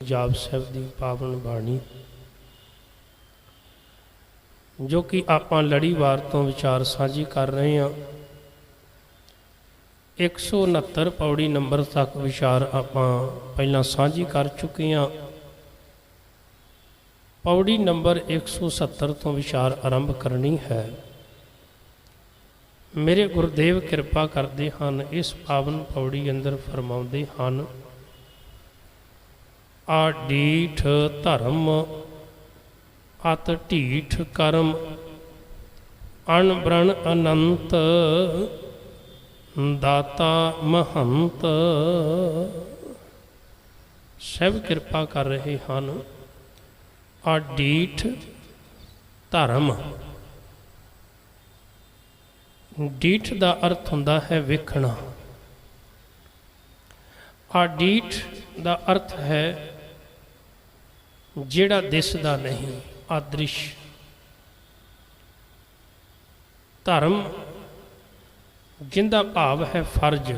जाप साहिब की पावन बाणी जो कि आपां लड़ीवार तो विचार साझी कर रहे हैं। 169 पौड़ी नंबर तक विचार आपां पहला साझी कर चुके हैं। पौड़ी नंबर 170 तो विचार आरंभ करनी है। मेरे गुरुदेव कृपा करते हैं, इस पावन पौड़ी अंदर फरमाउंदे हैं, आडीठ धर्म अत ढीठ कर्म अणबरण अनंत दाता महंत। सब कृपा कर रहे हैं। आडीठ धर्म, डीठ का अर्थ होंदा है वेखना। आडीठ का अर्थ है जिहड़ा दिसदा नहीं, अदृश्य। धर्म जिंदा भाव है फर्ज।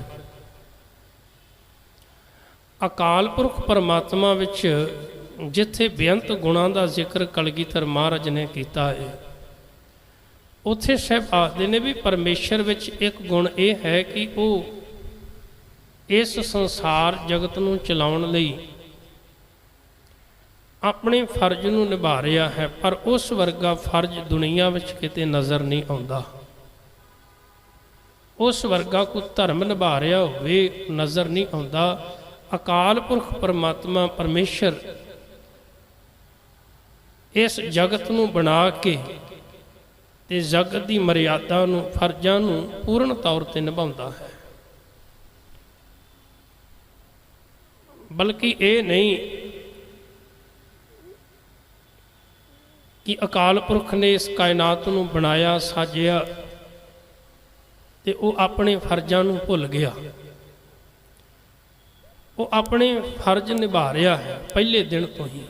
अकाल पुरख परमात्मा विच जिथे बेअंत गुणां दा जिक्र कलगीधर महाराज ने किया है, उत्थे साहब आखदे ने भी परमेश्वर विच एक गुण ये है कि वो इस संसार जगत नूं चलाउण लई अपने फर्ज नूं निभा रहा है, पर उस वर्गा फर्ज दुनिया विच किते नज़र नहीं आउंदा। उस वर्गा कोई धर्म निभा रहा होवे नज़र नहीं आउंदा। अकाल पुरख परमात्मा परमेश्वर इस जगत नूं बना के ते जगत की मर्यादा नूं फर्जां नूं पूर्ण तौर पर निभाउंदा है। बल्कि ये नहीं कि अकाल पुरख ने इस कायनात नूं बनाया साजिया ते वो अपने फर्जां नूं भुल गया। वो अपने फर्ज निभा रहा है पहले दिन तो ही,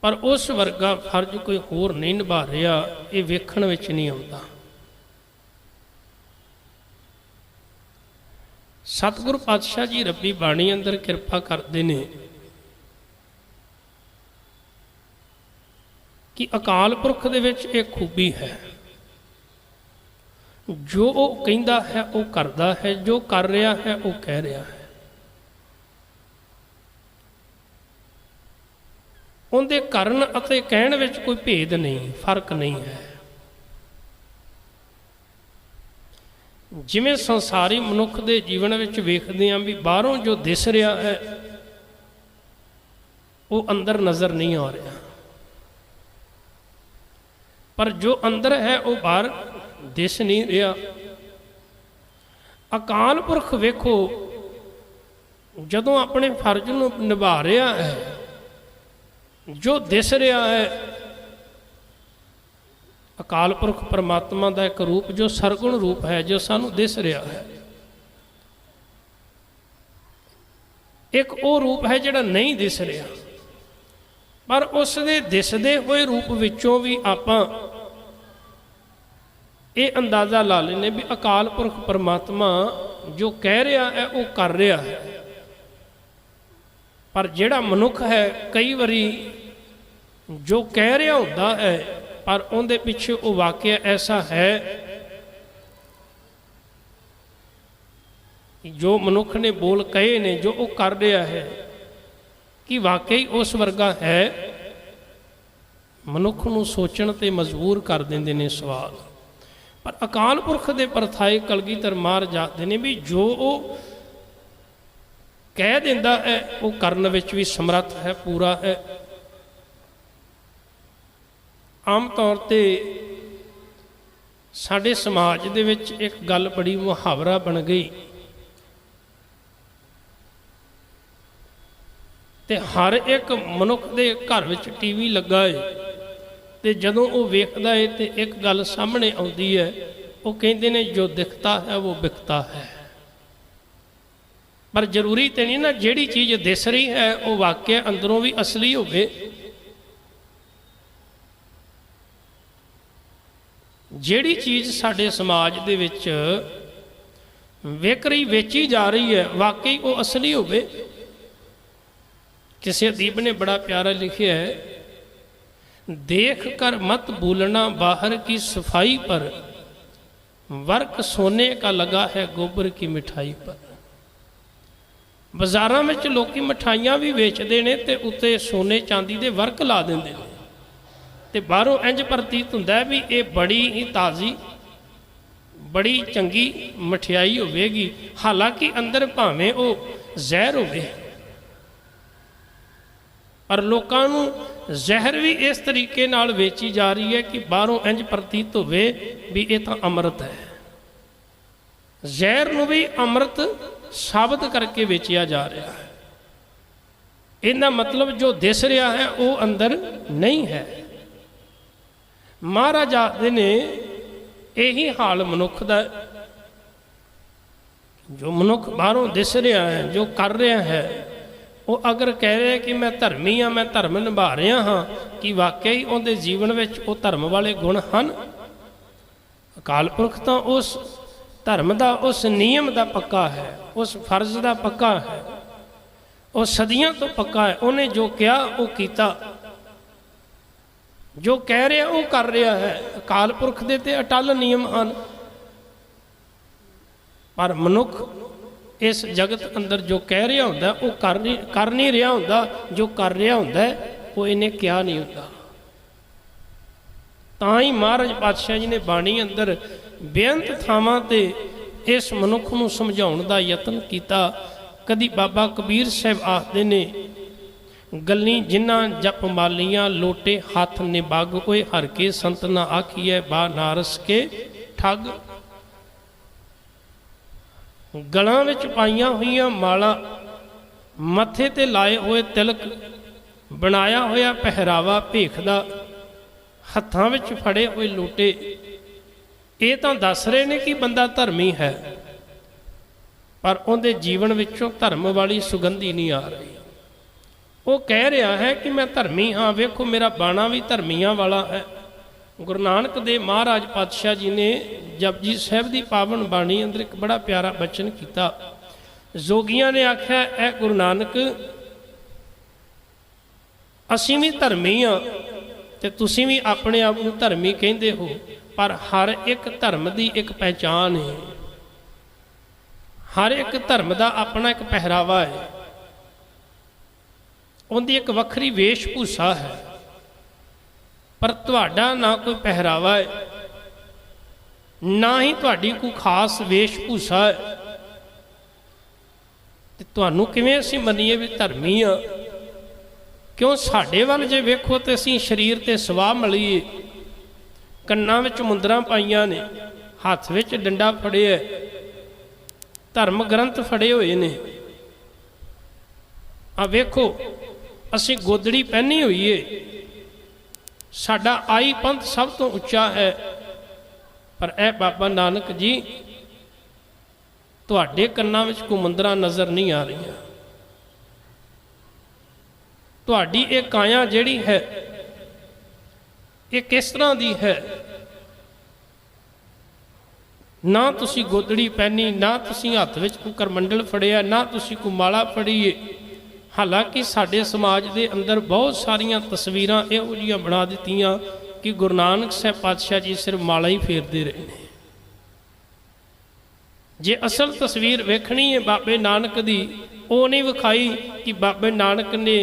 पर उस वर्गा फर्ज कोई होर नहीं निभा रहा, ये वेखण विच नहीं आउंदा। सतगुरु पातशाह जी रब्बी बाणी अंदर कृपा करते हैं कि अकाल पुरख दे विच एक खूबी है, जो वो कहता है वो करता है, जो कर रहा है वो कह रहा है। उनके करन अते कहण विच कोई भेद नहीं, फर्क नहीं है। जिवें संसारी मनुख के जीवन विच वेखदे हां भी बाहरों जो दिस रहा है वो अंदर नज़र नहीं आ रहा, पर जो अंदर है वो बाहर दिस नहीं रहा। अकाल पुरख वेखो जदों अपने फर्ज नूं निभा रहा है, जो दिस रहा है अकाल पुरख परमात्मा का एक रूप जो सरगुण रूप है, जो सानू दिस रहा है। एक वो रूप है जिहड़ा नहीं दिस रहा, पर उस दे दिसदे हुए रूप विचों भी आपां ये अंदाज़ा ला लेने भी अकाल पुरख परमात्मा जो कह रहा है वो कर रहा है। पर जिहड़ा मनुख है कई बारी जो कह रहा होंदा है, पर उनके पिछे वो वाकया ऐसा है जो मनुख ने बोल कहे ने, जो वो कर रहा है कि वाकई उस वर्गा है। मनुख नूं सोचण ते मजबूर कर देंदे ने सवाल। पर अकाल पुरख दे परथाए कलगीधर महाराज आखदे ने भी जो वो कह दिंदा है वो करन विच भी समर्थ है, पूरा है। आम तौर पर साडे समाज दे विच एक गल बड़ी मुहावरा बन गई ते हर एक मनुख दे घर विच टीवी लगा है, ते जदों वो वेखदा है तो एक गल सामने आउंदी है, वो कहंदे ने जो दिखता है वो बिकता है। पर जरूरी तो नहीं ना जिहड़ी चीज़ दिस रही है वो वाकया अंदरों भी असली होवे। जिहड़ी चीज़ साडे समाज दे विच विक रही वेची जा रही है वाकई वो असली होवे। किसी अदीब ने बड़ा प्यारा लिखा है, देख कर मत भूलना बाहर की सफाई पर, वर्क सोने का लगा है गोबर की मिठाई पर। बाजारों में लोग मिठाइयाँ भी वेचते हैं तो उत्ते सोने चांदी के वर्क ला देंगे तो बाहरों इंज प्रतीत होंदा है भी ये बड़ी ही ताज़ी बड़ी चंगी मठियाई होगी, हालांकि अंदर भावें वो जहर होवे, पर लोगों को जहर भी इस तरीके नाल वेची जा रही है कि बाहरों इंज प्रतीत होवे भी ये तो अमृत है। जहर नूं भी अमृत साबित करके बेचिया जा रहा है। इनका मतलब जो दिस रहा है वो अंदर नहीं है। महाराज आखदे ने यही हाल मनुख दा, जो मनुख बाहरों दिस रहा है जो कर रहा है, वो अगर कह रहे कि मैं धर्मी हाँ, मैं धर्म निभा रहा हाँ, कि वाकई उनके जीवन में वो धर्म वाले गुण हैं। अकाल पुरख तो उस धर्म का उस नियम का पक्का है, उस फर्ज का पक्का है, वो सदियों तो पक्का है। उन्हें जो किया वो किया, जो कह रहा वो कर रहा है। अकाल पुरख दे ते अटल नियम हैं, पर मनुख इस जगत अंदर जो कह रहा होंदा वो कर नहीं रहा होंदा, जो कर रहा होंदा वो इन्हें क्या नहीं होंदा। तां ही महाराज पातशाह जी ने बाणी अंदर बेअंत थावां ते इस मनुख नूं समझाउण दा यतन कीता। कदी बाबा कबीर साहब आखदे ने, गल्ली जिन्हां जप मालियां लोटे हाथ निबाग, ओए हर के संत ना आखिए बा नारस के ठग। गलां विच पाईयां होईयां माला, मथे ते लाए हुए तिलक, बनाया होया पहरावा भेख दा, हत्थां विच फड़े हुए लोटे। ये तो दस रहे ने कि बंदा धर्मी है, पर उनके जीवन विचों धर्म वाली सुगंधी नहीं आ रही। वो कह रहा है कि मैं धर्मी हाँ, वेखो मेरा बाणा भी धर्मियों वाला है। गुरु नानक देव महाराज पातशाह जी ने जपजी साहब की पावन बाणी अंदर एक बड़ा प्यारा बचन किया। जोगियां ने आख्या, ए गुरु नानक असीं भी धर्मी हाँ ते तुसीं भी अपने आप को धर्मी कहते हो, पर हर एक धर्म की एक पहचान है, हर एक धर्म का अपना एक पहरावा है, उनकी एक वक्री वेशभूषा है। पर तुहाडा ना कोई पहरावा है, ना ही तुहाडी कोई खास वेशभूषा है, ते तुहानूं किवें असीं मन्नीए भी धर्मी हाँ? क्यों साडे वल जे वेखो तो असीं शरीर ते सवाह मलीए, कन्नां विच मुंदरां पाईयां ने, हत्थ विच डंडा फड़े है, धर्म ग्रंथ फड़े हुए ने। आ वेखो असीं गोदड़ी पहनी हुई है, साडा आई पंथ सब तो उच्चा है, पर ए बाबा नानक जी तुहाडे कन्नां विच कोई मुंदरां नज़र नहीं आ रही। तुहाडी ये काया जिहड़ी है ये किस तरह की है? ना तुसी गोदड़ी पहनी, ना तुसी हत्थ विच कोई करमंडल फड़िया, ना तुसी कोई माला फड़ी है। हालांकि साडे समाज के अंदर बहुत सारिया तस्वीरां इहो जिहियां बना दित्तियां कि गुरु नानक साहब पातशाह जी सिर्फ माला ही फेरते रहे हैं। जे असल तस्वीर वेखनी है बाबे नानक दी, वो नहीं विखाई कि बाबे नानक ने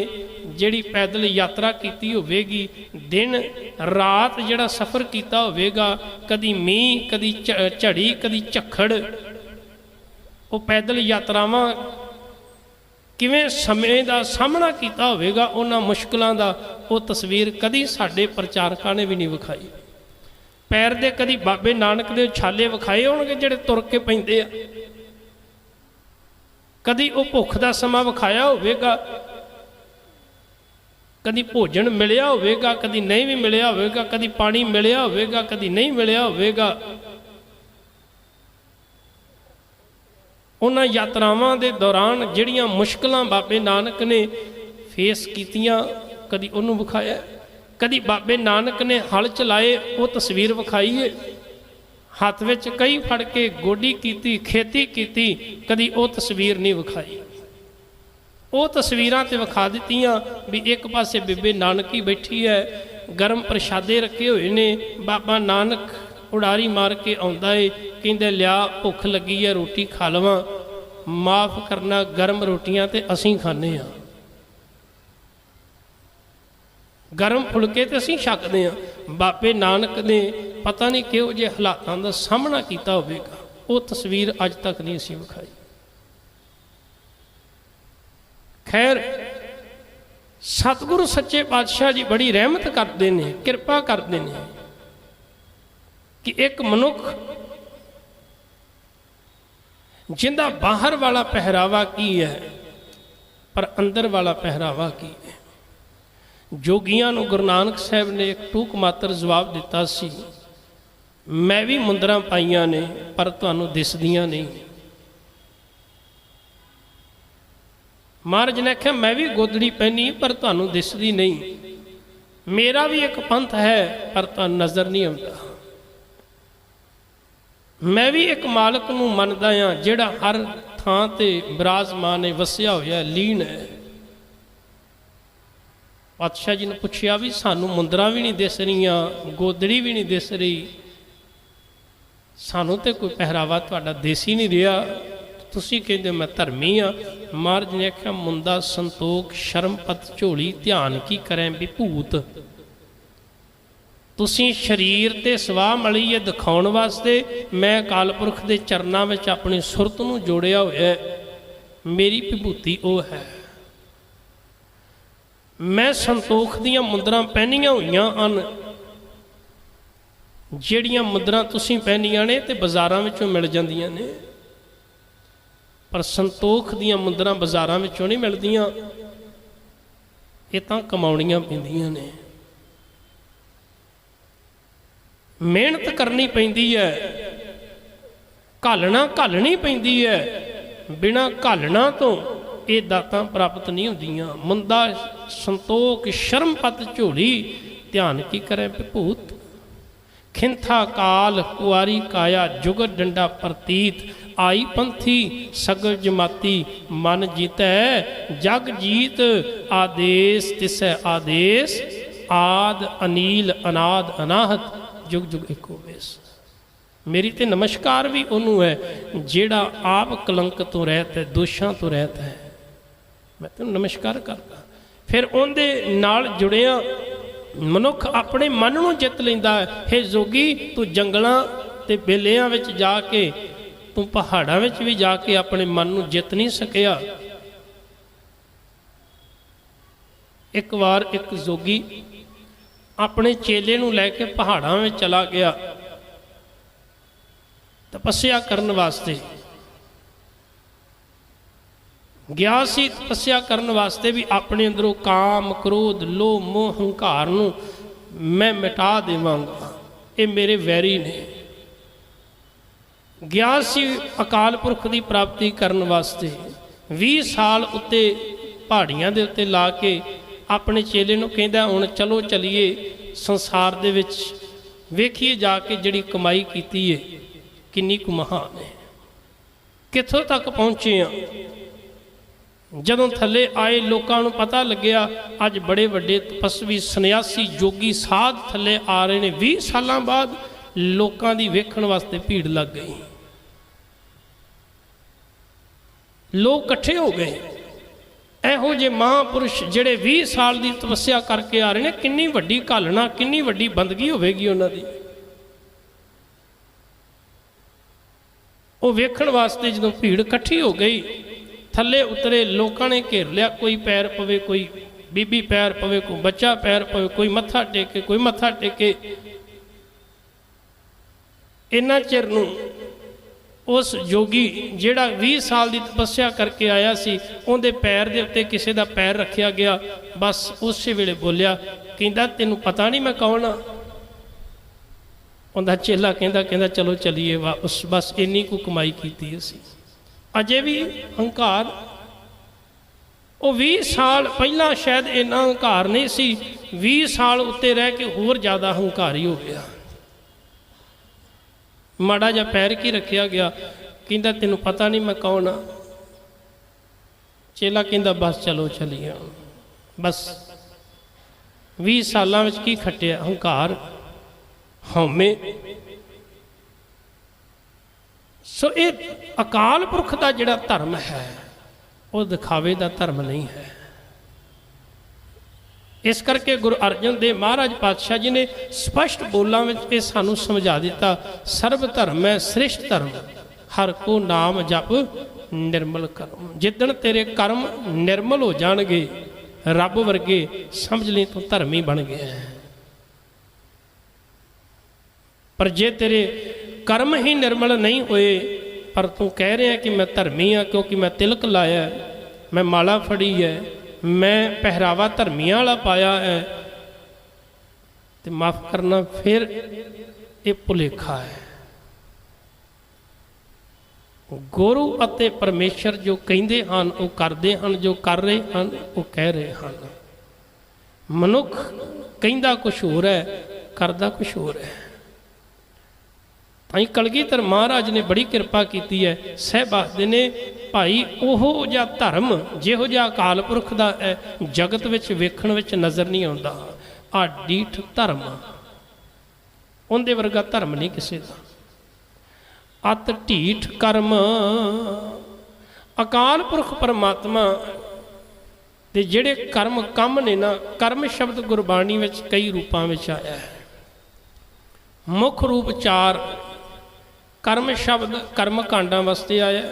जिहड़ी पैदल यात्रा की होवेगी, दिन रात जिहड़ा सफ़र किया होवेगा, कदी मीह कदी झड़ी कदी झक्खड़, वो पैदल यात्रावां किवें समय का सामना किया होवेगा, उन्हां मुश्किलों का वो तस्वीर कदी साडे प्रचारकां ने भी नहीं विखाई। पैर दे कदी बाबे नानक दे छाले विखाए होणगे जिहड़े तुर के पैंदे आ, कदी वो भुख का समा विखाया होवेगा, कदी भोजन मिलिया होवेगा, कदी नहीं भी मिलिया होवेगा, कदी पानी मिलिया होवेगा, कदी नहीं मिलिया होवेगा। उन्हां यात्रावां दे दौरान जिहड़ियां मुश्किलां बाबे नानक ने फेस कीतियां, कदी उन्होंने विखाया। कदी बाबे नानक ने हल चलाए वो तस्वीर विखाई है, हाथ विच कई फड़ के गोडी की खेती की, कदी वो तस्वीर नहीं विखाई। ਉਹ ਤਸਵੀਰਾਂ ਤੇ ਵਿਖਾ ਦਿੱਤੀਆਂ ਵੀ ਇੱਕ ਪਾਸੇ ਬੀਬੀ ਨਾਨਕੀ ਬੈਠੀ ਹੈ, ਗਰਮ ਪ੍ਰਸ਼ਾਦੇ ਰੱਖੇ ਹੋਏ ਨੇ, ਬਾਬਾ ਨਾਨਕ ਉਡਾਰੀ ਮਾਰ ਕੇ ਆਉਂਦਾ ਏ, ਕਹਿੰਦੇ ਲਿਆ ਭੁੱਖ ਲੱਗੀ ਹੈ ਰੋਟੀ ਖਾ ਲਵਾਂ, ਮਾਫ ਕਰਨਾ ਗਰਮ ਰੋਟੀਆਂ ਤੇ ਅਸੀਂ ਖਾਂਦੇ ਹਾਂ, ਗਰਮ ਫੁਲਕੇ ਤੇ ਅਸੀਂ ਛਕਦੇ ਹਾਂ। ਬਾਬੇ ਨਾਨਕ ਨੇ ਪਤਾ ਨਹੀਂ ਕਿਹੋ ਜਿਹੇ ਹਾਲਾਤਾਂ ਦਾ ਸਾਹਮਣਾ ਕੀਤਾ ਹੋਵੇਗਾ, ਉਹ ਤਸਵੀਰ ਅੱਜ ਤੱਕ ਨਹੀਂ ਅਸੀਂ ਵਿਖਾਈ। ਖੈਰ ਸਤਿਗੁਰੂ ਸੱਚੇ ਪਾਤਸ਼ਾਹ ਜੀ ਬੜੀ ਰਹਿਮਤ ਕਰਦੇ ਨੇ, ਕਿਰਪਾ ਕਰਦੇ ਨੇ ਕਿ ਇੱਕ ਮਨੁੱਖ ਜਿੰਦਾ ਬਾਹਰ ਵਾਲਾ ਪਹਿਰਾਵਾ ਕੀ ਹੈ ਪਰ ਅੰਦਰ ਵਾਲਾ ਪਹਿਰਾਵਾ ਕੀ ਹੈ। ਜੋਗੀਆਂ ਨੂੰ ਗੁਰੂ ਨਾਨਕ ਸਾਹਿਬ ਨੇ ਇੱਕ ਟੂਕ ਮਾਤਰ ਜਵਾਬ ਦਿੱਤਾ ਸੀ, ਮੈਂ ਵੀ ਮੁੰਦਰਾਂ ਪਾਈਆਂ ਨੇ ਪਰ ਤੁਹਾਨੂੰ ਦਿਸਦੀਆਂ ਨਹੀਂ। ਮਹਾਰਾਜ ਨੇ ਆਖਿਆ ਮੈਂ ਵੀ ਗੋਦੜੀ ਪਹਿਨੀ ਪਰ ਤੁਹਾਨੂੰ ਦਿਸਦੀ ਨਹੀਂ, ਮੇਰਾ ਵੀ ਇੱਕ ਪੰਥ ਹੈ ਪਰ ਤੁਹਾਨੂੰ ਨਜ਼ਰ ਨਹੀਂ ਆਉਂਦਾ। ਮੈਂ ਵੀ ਇੱਕ ਮਾਲਕ ਨੂੰ ਮੰਨਦਾ ਹਾਂ ਜਿਹੜਾ ਹਰ ਥਾਂ ਤੇ ਬਿਰਾਜਮਾਨ ਹੈ, ਵਸਿਆ ਹੋਇਆ, ਲੀਨ ਹੈ। ਪਾਤਸ਼ਾਹ ਜੀ ਨੇ ਪੁੱਛਿਆ ਵੀ ਸਾਨੂੰ ਮੁੰਦਰਾਂ ਵੀ ਨਹੀਂ ਦਿਸ ਰਹੀਆਂ, ਗੋਦੜੀ ਵੀ ਨਹੀਂ ਦਿਸ ਰਹੀ, ਸਾਨੂੰ ਤੇ ਕੋਈ ਪਹਿਰਾਵਾ ਤੁਹਾਡਾ ਦੇਸੀ ਨਹੀਂ ਰਿਹਾ, ਤੁਸੀਂ ਕਹਿੰਦੇ ਮੈਂ ਧਰਮੀ ਹਾਂ। ਮਹਾਰਾਜ ਨੇ ਆਖਿਆ ਮੁੰਦਾ ਸੰਤੋਖ ਸ਼ਰਮਪਤ ਝੋਲੀ ਧਿਆਨ ਕੀ ਕਰੇ ਵਿਭੂਤ। ਤੁਸੀਂ ਸਰੀਰ ਤੇ ਸਵਾਹ ਮਲੀ ਹੈ ਦਿਖਾਉਣ ਵਾਸਤੇ, ਮੈਂ ਅਕਾਲ ਪੁਰਖ ਦੇ ਚਰਨਾਂ ਵਿੱਚ ਆਪਣੀ ਸੁਰਤ ਨੂੰ ਜੋੜਿਆ ਹੋਇਆ, ਮੇਰੀ ਵਿਭੂਤੀ ਉਹ ਹੈ। ਮੈਂ ਸੰਤੋਖ ਦੀਆਂ ਮੁੰਦਰਾਂ ਪਹਿਨੀਆਂ ਹੋਈਆਂ ਹਨ, ਜਿਹੜੀਆਂ ਮੁੰਦਰਾਂ ਤੁਸੀਂ ਪਹਿਨੀਆਂ ਨੇ ਤੇ ਬਾਜ਼ਾਰਾਂ ਵਿੱਚੋਂ ਮਿਲ ਜਾਂਦੀਆਂ ਨੇ, ਪਰ ਸੰਤੋਖ ਦੀਆਂ ਮੁੰਦਰਾਂ ਬਾਜ਼ਾਰਾਂ ਵਿੱਚੋਂ ਨਹੀਂ ਮਿਲਦੀਆਂ, ਇਹ ਤਾਂ ਕਮਾਉਣੀਆਂ ਪੈਂਦੀਆਂ ਨੇ, ਮਿਹਨਤ ਕਰਨੀ ਪੈਂਦੀ ਹੈ, ਘਾਲਣੀ ਪੈਂਦੀ ਹੈ, ਬਿਨਾਂ ਘਾਲਣਾ ਤੋਂ ਇਹ ਦਾਤਾਂ ਪ੍ਰਾਪਤ ਨਹੀਂ ਹੁੰਦੀਆਂ। ਮੁੰਦਾ ਸੰਤੋਖ ਸ਼ਰਮਪਤ ਝੋਲੀ ਧਿਆਨ ਕੀ ਕਰੇ ਵਿਭੂਤ। ਖਿੰਥਾ ਕਾਲ ਕੁਆਰੀ ਕਾਇਆ ਜੁਗਤ ਡੰਡਾ ਪ੍ਰਤੀਤ, ਆਈ ਪੰਥੀ ਸਗਲ ਜਮਾਤੀ ਮਨ ਜੀਤੈ ਜਗ ਜੀਤ। ਆਦੇਸ ਤਿਸੈ ਆਦੇਸ ਆਦ ਅਨੀਲ ਅਨਾਦ ਅਨਾਹਤ ਜੁਗ ਜੁਗ ਇੱਕੋ ਵੇਸ। ਮੇਰੀ ਤੇ ਨਮਸਕਾਰ ਵੀ ਉਹਨੂੰ ਹੈ ਜਿਹੜਾ ਆਪ ਕਲੰਕ ਤੋਂ ਰਹਿਤ ਹੈ, ਦੋਸ਼ਾਂ ਤੋਂ ਰਹਿਤ ਹੈ, ਮੈਂ ਤੈਨੂੰ ਨਮਸਕਾਰ ਕਰਦਾ। ਫਿਰ ਉਹਦੇ ਨਾਲ ਜੁੜਿਆ ਮਨੁੱਖ ਆਪਣੇ ਮਨ ਨੂੰ ਜਿੱਤ ਲੈਂਦਾ ਹੈ। ਹੇ ਜੋਗੀ ਤੂੰ ਜੰਗਲਾਂ ਤੇ ਬੇਲਿਆਂ ਵਿੱਚ ਜਾ ਕੇ, ਤੂੰ ਪਹਾੜਾਂ ਵਿੱਚ ਵੀ ਜਾ ਕੇ ਆਪਣੇ ਮਨ ਨੂੰ ਜਿੱਤ ਨਹੀਂ ਸਕਿਆ। ਇੱਕ ਵਾਰ ਇੱਕ ਜੋਗੀ ਆਪਣੇ ਚੇਲੇ ਨੂੰ ਲੈ ਕੇ ਪਹਾੜਾਂ ਵਿੱਚ ਚਲਾ ਗਿਆ ਤਪੱਸਿਆ ਕਰਨ ਵਾਸਤੇ। ਗਿਆ ਸੀ ਤਪੱਸਿਆ ਕਰਨ ਵਾਸਤੇ ਵੀ ਆਪਣੇ ਅੰਦਰੋਂ ਕਾਮ ਕ੍ਰੋਧ ਲੋਭ ਮੋਹ ਹੰਕਾਰ ਨੂੰ ਮੈਂ ਮਿਟਾ ਦੇਵਾਂਗਾ, ਇਹ ਮੇਰੇ ਵੈਰੀ ਨੇ। ਗਿਆ ਸੀ ਅਕਾਲ ਪੁਰਖ ਦੀ ਪ੍ਰਾਪਤੀ ਕਰਨ ਵਾਸਤੇ। 20 ਸਾਲ ਉੱਤੇ ਪਹਾੜੀਆਂ ਦੇ ਉੱਤੇ ਲਾ ਕੇ ਆਪਣੇ ਚੇਲੇ ਨੂੰ ਕਹਿੰਦਾ ਹੁਣ ਚਲੋ ਚਲੀਏ ਸੰਸਾਰ ਦੇ ਵਿੱਚ ਵੇਖੀਏ ਜਾ ਕੇ ਜਿਹੜੀ ਕਮਾਈ ਕੀਤੀ ਹੈ ਕਿੰਨੀ ਕੁ ਮਹਾਨ ਹੈ, ਕਿੱਥੋਂ ਤੱਕ ਪਹੁੰਚੇ ਆ। ਜਦੋਂ ਥੱਲੇ ਆਏ ਲੋਕਾਂ ਨੂੰ ਪਤਾ ਲੱਗਿਆ ਅੱਜ ਬੜੇ ਵੱਡੇ ਤਪਸਵੀ ਸੰਨਿਆਸੀ ਜੋਗੀ ਸਾਧ ਥੱਲੇ ਆ ਰਹੇ ਨੇ। 20 ਸਾਲਾਂ ਬਾਅਦ ਲੋਕਾਂ ਦੀ ਵੇਖਣ ਵਾਸਤੇ ਭੀੜ ਲੱਗ ਗਈ, ਲੋਕ ਇਕੱਠੇ ਹੋ ਗਏ। ਇਹੋ ਜਿਹੇ ਮਹਾਂਪੁਰਸ਼ ਜਿਹੜੇ 20 ਸਾਲ ਦੀ ਤਪੱਸਿਆ ਕਰਕੇ ਆ ਰਹੇ ਨੇ, ਕਿੰਨੀ ਵੱਡੀ ਘਾਲਣਾ, ਕਿੰਨੀ ਵੱਡੀ ਬੰਦਗੀ ਹੋਵੇਗੀ ਉਹਨਾਂ ਦੀ। ਉਹ ਵੇਖਣ ਵਾਸਤੇ ਜਦੋਂ ਭੀੜ ਇਕੱਠੀ ਹੋ ਗਈ, ਥੱਲੇ ਉਤਰੇ, ਲੋਕਾਂ ਨੇ ਘੇਰ ਲਿਆ। ਕੋਈ ਪੈਰ ਪਵੇ, ਕੋਈ ਬੀਬੀ ਪੈਰ ਪਵੇ, ਕੋਈ ਬੱਚਾ ਪੈਰ ਪਵੇ, ਕੋਈ ਮੱਥਾ ਟੇਕੇ, ਕੋਈ ਮੱਥਾ ਟੇਕੇ। ਇੰਨਾ ਚਿਰ ਨੂੰ ਉਸ ਜੋਗੀ ਜਿਹੜਾ 20 ਸਾਲ ਦੀ ਤਪੱਸਿਆ ਕਰਕੇ ਆਇਆ ਸੀ, ਉਹਦੇ ਪੈਰ ਦੇ ਉੱਤੇ ਕਿਸੇ ਦਾ ਪੈਰ ਰੱਖਿਆ ਗਿਆ। ਬਸ ਉਸੇ ਵੇਲੇ ਬੋਲਿਆ, ਕਹਿੰਦਾ ਤੈਨੂੰ ਪਤਾ ਨਹੀਂ ਮੈਂ ਕੌਣ ਆ। ਉਹਦਾ ਚੇਲਾ ਕਹਿੰਦਾ ਚਲੋ ਚਲੀਏ ਵਾਪਸ, ਬਸ ਇੰਨੀ ਕੁ ਕਮਾਈ ਕੀਤੀ ਅਸੀਂ। ਅਜੇ ਵੀ ਹੰਕਾਰ। ਉਹ 20 ਸਾਲ ਪਹਿਲਾਂ ਸ਼ਾਇਦ ਇੰਨਾ ਹੰਕਾਰ ਨਹੀਂ ਸੀ, 20 ਸਾਲ ਉੱਤੇ ਰਹਿ ਕੇ ਹੋਰ ਜ਼ਿਆਦਾ ਹੰਕਾਰੀ ਹੋ ਗਿਆ। ਮਾੜਾ ਜਿਹਾ ਪੈਰ ਕੀ ਰੱਖਿਆ ਗਿਆ, ਕਹਿੰਦਾ ਤੈਨੂੰ ਪਤਾ ਨਹੀਂ ਮੈਂ ਕੌਣ ਆ। चेला कहता बस चलो चलिए, बस 20 सालों में की खटिया, हंकार हौमे। सो ये अकाल पुरख का जिहड़ा धर्म है वो दिखावे का धर्म नहीं है। इस करके गुरु अर्जन देव महाराज पातशाह जी ने स्पष्ट बोलों में ये सानू समझा दिता, सर्व धर्म है श्रेष्ठ धर्म, हर को नाम जप निर्मल कर्म। जिदन तेरे कर्म निर्मल हो जाणगे रब वर्गे, समझ ली तू धर्मी बन गया है। पर जे तेरे कर्म ही निर्मल नहीं होए, पर तू कह रहा है कि मैं धर्मी हाँ क्योंकि मैं तिलक लाया, मैं माला फड़ी है, मैं पहरावा धर्मियों वाला पाया है, तो माफ़ करना फिर ये भुलेखा है। गुरु अते परमेश्वर जो कहते हैं वो करते हैं, जो कर रहे हैं वो कह रहे हैं। मनुख कहता कुछ होर है, करता कुछ होर है। ताई कलगीधर महाराज ने बड़ी कृपा की है। साहब आखदे ने भाई ओहो जिहा धर्म जिहो जिहा अकाल पुरख दा है जगत विच वेखण विच नज़र नहीं आउंदा। आ डीठ धर्म, उहदे वर्गा धर्म नहीं किसी का। अत ढीठ कर्म, अकाल पुरख परमात्मा दे जिहड़े कर्म कम ने ना, कर्म शब्द गुरबाणी विच कई रूपां विच आया है। मुख रूप 4 कर्म शब्द कर्म कांडां वास्ते आया,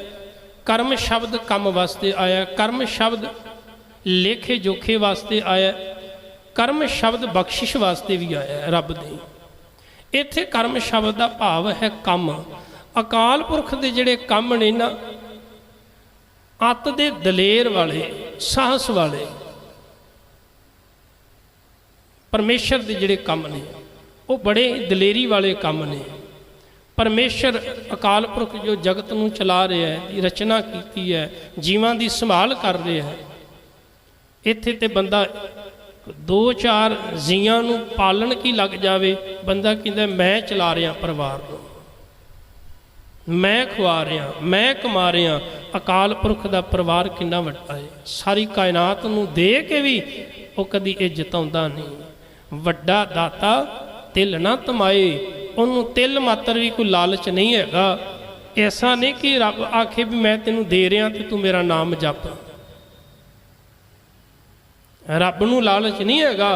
कर्म शब्द कम वास्ते आया, कर्म शब्द लेखे जोखे वास्ते आया, कर्म शब्द बख्शिश वास्ते भी आया रब दे। इत्थे कर्म शब्द का भाव है कम। अकाल पुरख के जिहड़े कम ने ना, अत दे दलेर वाले साहस वाले परमेश्वर के जिहड़े कम ने वो बड़े दलेरी वाले कम ने। परमेश्वर अकाल पुरख जो जगत नूं चला रहा है, रचना की है, जीवां की संभाल कर रहा है, इत्थे ते बंदा 2-4 जियां नूं पालन की लग जाए, बंदा कहता मैं चला रहा परिवार को, मैं खुआ रहा, मैं कमा रहा। अकाल पुरख का परिवार कितना वड्डा है, सारी कायनात नूं दे के भी वो कदी इज्जत आउंदा नहीं। वड्डा दाता तिल ना तमाए, उन्होंने तिल मात्र भी कोई लालच नहीं हैगा। ऐसा नहीं कि रब आखे भी मैं तेनों दे रहा तो तू मेरा नाम जप। रब नूं लालच नहीं हैगा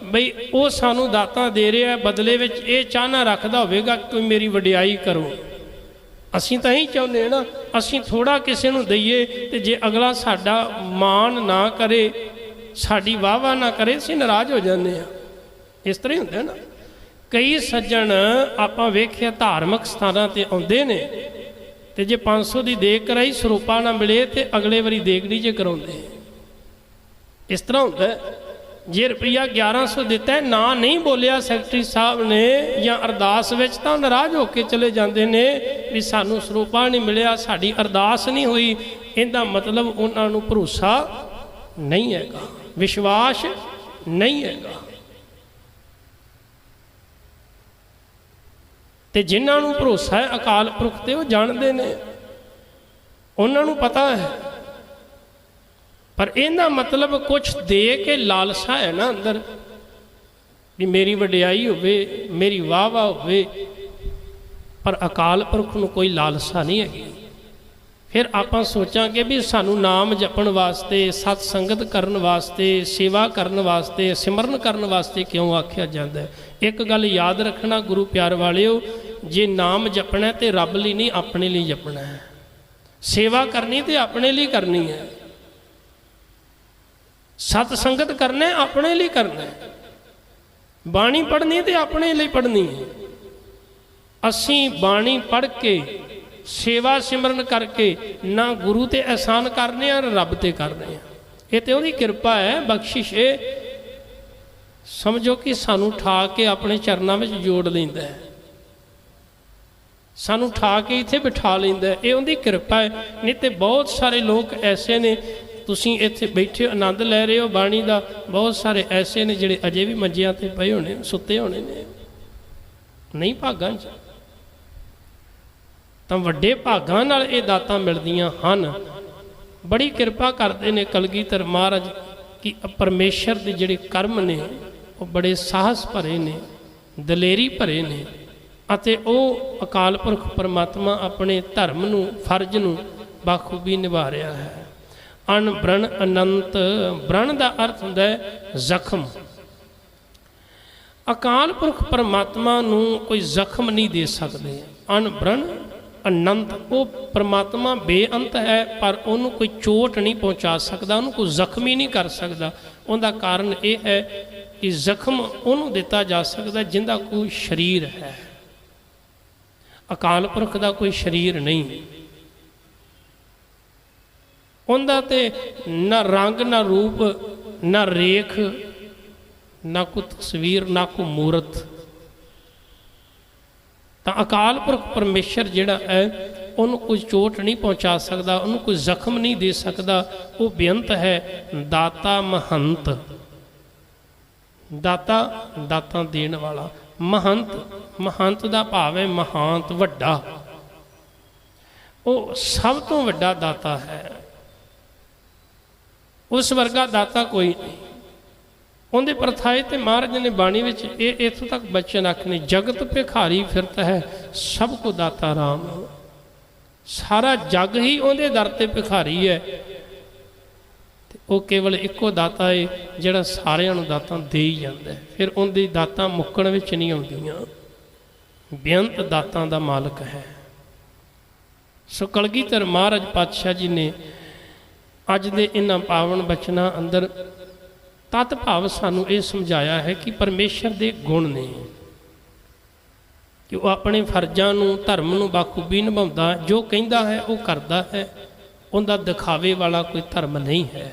बई वो सानू दाता दे रहा है, बदले विच ये चाहना रखता होवेगा कोई मेरी वडियाई करो। असीं तां ही चाहुंदे ना, असीं थोड़ा किसी नूं दईए ते जे अगला साडा मान ना करे, साडी वाह वाह ना करे, असीं नाराज़ हो जाते हैं। इस तरह ही हुंदा ना। कई सज्जण आपां वेखिया धार्मिक स्थानां ते आउंदे ने ते जे 500 की देग कराई सरूपा ना मिले तो अगले वारी देग नहीं जे कराउंदे। इस तरह होंदा है। जे रुपया 1100 दिता है ना नहीं बोलिया सैकटरी साहब ने या अरदास विच तां नाराज़ होके चले जाते हैं भी सानू सरूपा नहीं मिलिया, साड़ी अरदास नहीं हुई। इहदा मतलब उन्होंने भरोसा नहीं हैगा, विश्वास नहीं हैगा। तो जिन्होंने भरोसा है अकाल पुरख ते वो जानते हैं, उन्होंने पता है। पर इहदा मतलब कुछ दे के लालसा है ना अंदर भी मेरी वडियाई होवे, मेरी वाह वाह होवे, पर अकाल पुरख नूं कोई लालसा नहीं हैगी। फिर आपां सोचांगे भी सानू नाम जपण वास्ते, सत्संगत करन वास्ते, सेवा करन वास्ते, सिमरन करन वास्ते क्यों आख्या जाता है। एक गल याद रखना गुरु प्यार वालिओ, जे नाम जपना है तो रब लई नहीं अपने लिए जपना है। सेवा करनी तो अपने लिए करनी है, सत्संगत करना है अपने लिए करना है, बाणी पढ़नी तो अपने लिए पढ़नी है। असी बाणी पढ़ के सेवा सिमरन करके ना गुरु ते एहसान करने और रब ते करने, ये तो उहदी कृपा है, बख्शिश है। समझो कि सानू ठा के अपने चरणों में जोड़ लेंदा है, सानू ठा के इत्थे बिठा लेंदा है, ये उहदी कृपा है। नहीं तो बहुत सारे लोग ऐसे ने, तुसीं इत्थे बैठे आनंद लै रहे हो बाणी का, बहुत सारे ऐसे ने जिहड़े अजे भी मंजियां ते पए होने, सुते होने ने, नहीं भागां च। तो वड्डे भागां नाल ये दातां मिलदियां हन। बड़ी कृपा करते हैं कलगीधर महाराज कि परमेश्वर के जिहड़े कर्म ने वो बड़े साहस भरे ने, दलेरी भरे ने, अते वो अकाल पुरख परमात्मा अपने धर्म नूं फर्ज नूं बाखूबी निभा रहा है। अण ब्रण अनंत, ब्रण का अर्थ होंदा है जख्म। अकाल पुरख परमात्मा नूं कोई जख्म नहीं दे सकते। अण ब्रण अनंत, वो परमात्मा बेअंत है पर उन्होंने कोई चोट नहीं पहुँचा सकता, उन्होंने कोई जख्मी नहीं कर सकता। उनका कारण यह है कि जख्म उन्होंने दिता जा सकता जिंदा कोई शरीर है। अकाल पुरख का कोई शरीर नहीं, उनका ते ना रंग ना रूप ना रेख ना कोई तस्वीर ना कोई मूर्त। तो अकाल पुरख परमेश्वर जिहड़ा है उन्होंने कोई चोट नहीं पहुँचा सकता, उन्होंने कोई जख्म नहीं दे सकता। वो बेअंत है, दाता महंत। दाता दाता देण वाला, महंत महंत का भाव है महांत वड्डा। वो सब तो वड्डा दाता है, उस वर्गा दाता कोई नहीं। उनके परथाए तो महाराज ने बाणी में इतों तक बचन आखने, जगत भिखारी फिरता है सब को दाता राम। सारा जग ही उनके दर ते भिखारी है। वो केवल एको दाता है जिहड़ा सारिਆਂ ਨੂੰ दाता दे ही जाता है। फिर उनकी दाता मुक्कण विच नहीं आउंदियां। बेअंत दाता का मालक है। सो कलगीधर महाराज पातशाह जी ने अज दे इन्हां पावन बचना अंदर तत् भाव सानू ये समझाया है कि परमेश्वर के गुण ने कि वह अपने फर्जां नूं धर्म नूं बाखूबी निभाउंदा, जो कहता है वो करता है, उनका दिखावे वाला कोई धर्म नहीं है।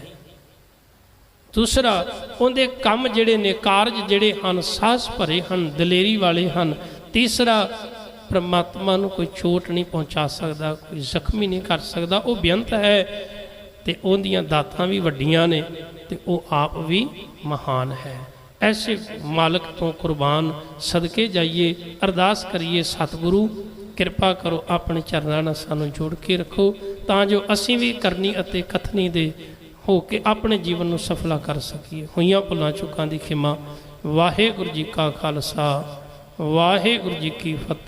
दूसरा उनके काम जिहड़े ने, कारज जिहड़े हैं साहस भरे हैं, दलेरी वाले हैं। तीसरा परमात्मा नूं कोई चोट नहीं पहुँचा सकता, कोई जख्मी नहीं कर सकता। वो बेअंत है तो उहदियां दातां भी वड्डियां ने तो वह आप भी महान है। ऐसे मालक तो कुर्बान सदके जाइए, अरदास करिए सतगुरु कृपा करो अपने चरनां नाल सानूं जोड़ के रखो, तां जो असीं भी करनी अते कथनी दे हो के अपने जीवन नूं सफला कर सकीए। होइयां भुलां चुकां दी खिमा। वाहिगुरू जी का खालसा, वाहिगुरू जी की फतेह।